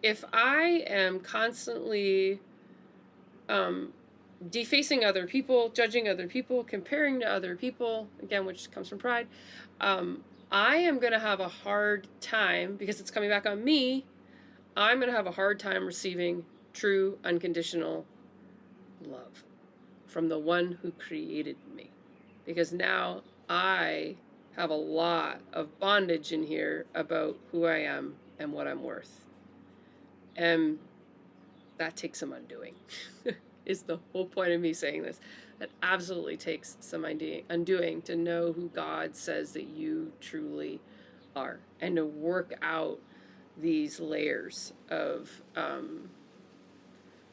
if I am constantly defacing other people, judging other people, comparing to other people, again, which comes from pride, I am going to have a hard time, because it's coming back on me, I'm going to have a hard time receiving true, unconditional love from the one who created me. Because now I have a lot of bondage in here about who I am and what I'm worth. And that takes some undoing, is the whole point of me saying this. That absolutely takes some undoing to know who God says that you truly are, and to work out these layers of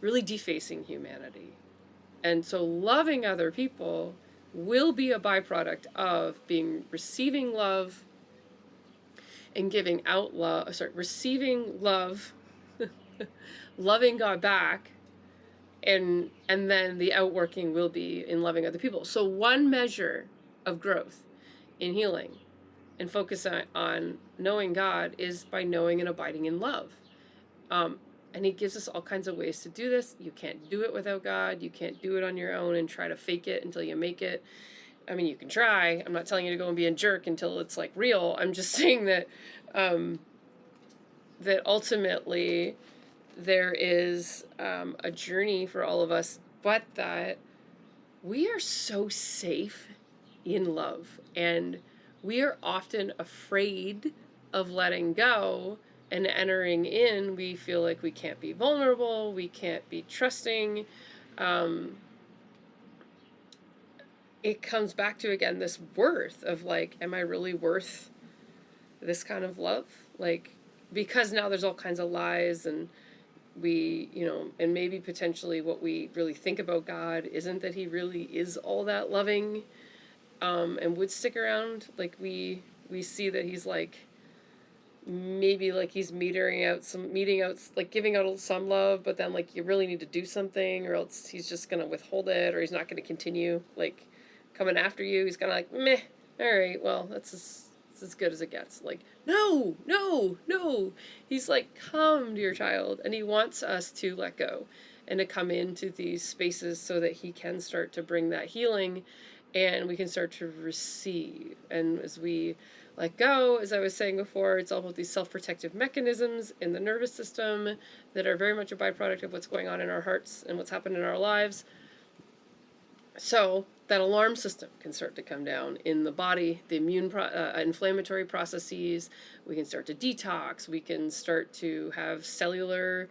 really defacing humanity. And so loving other people will be a byproduct of receiving love and giving out love, receiving love, loving God back, and then the outworking will be in loving other people. So one measure of growth in healing and focus on knowing God is by knowing and abiding in love. And he gives us all kinds of ways to do this. You can't do it without God. You can't do it on your own and try to fake it until you make it. I mean, you can try. I'm not telling you to go and be a jerk until it's like real. I'm just saying that that ultimately there is a journey for all of us, but that we are so safe in love, and we are often afraid of letting go and entering in. We feel like we can't be vulnerable, we can't be trusting. It comes back to, again, this worth of like, am I really worth this kind of love? Like, because now there's all kinds of lies, and we, and maybe potentially what we really think about God isn't that he really is all that loving, and would stick around. Like we see that he's like, maybe like he's meeting out, like giving out some love, but then like you really need to do something, or else he's just gonna withhold it, or he's not gonna continue like coming after you. He's gonna like, meh, all right, well, that's as good as it gets. Like, no. He's like, come, dear child. And he wants us to let go and to come into these spaces so that he can start to bring that healing, and we can start to receive. And as we let go, as I was saying before, it's all about these self-protective mechanisms in the nervous system that are very much a byproduct of what's going on in our hearts and what's happened in our lives. So that alarm system can start to come down in the body, the inflammatory processes. We can start to detox. We can start to have cellular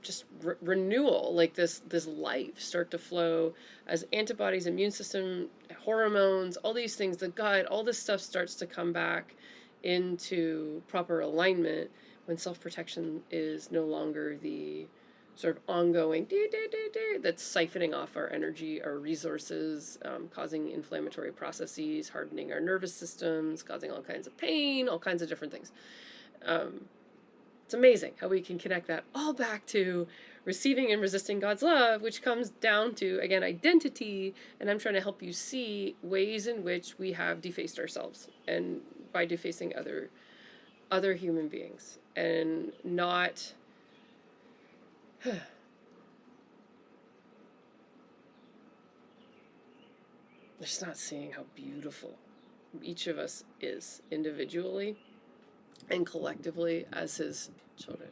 just renewal, like this life start to flow as antibodies, immune system, hormones, all these things, the gut, all this stuff starts to come back into proper alignment when self-protection is no longer the sort of ongoing that's siphoning off our energy, our resources, causing inflammatory processes, hardening our nervous systems, causing all kinds of pain, all kinds of different things. It's amazing how we can connect that all back to receiving and resisting God's love, which comes down to, again, identity. And I'm trying to help you see ways in which we have defaced ourselves, and by defacing other human beings, and not just not seeing how beautiful each of us is individually and collectively as his children.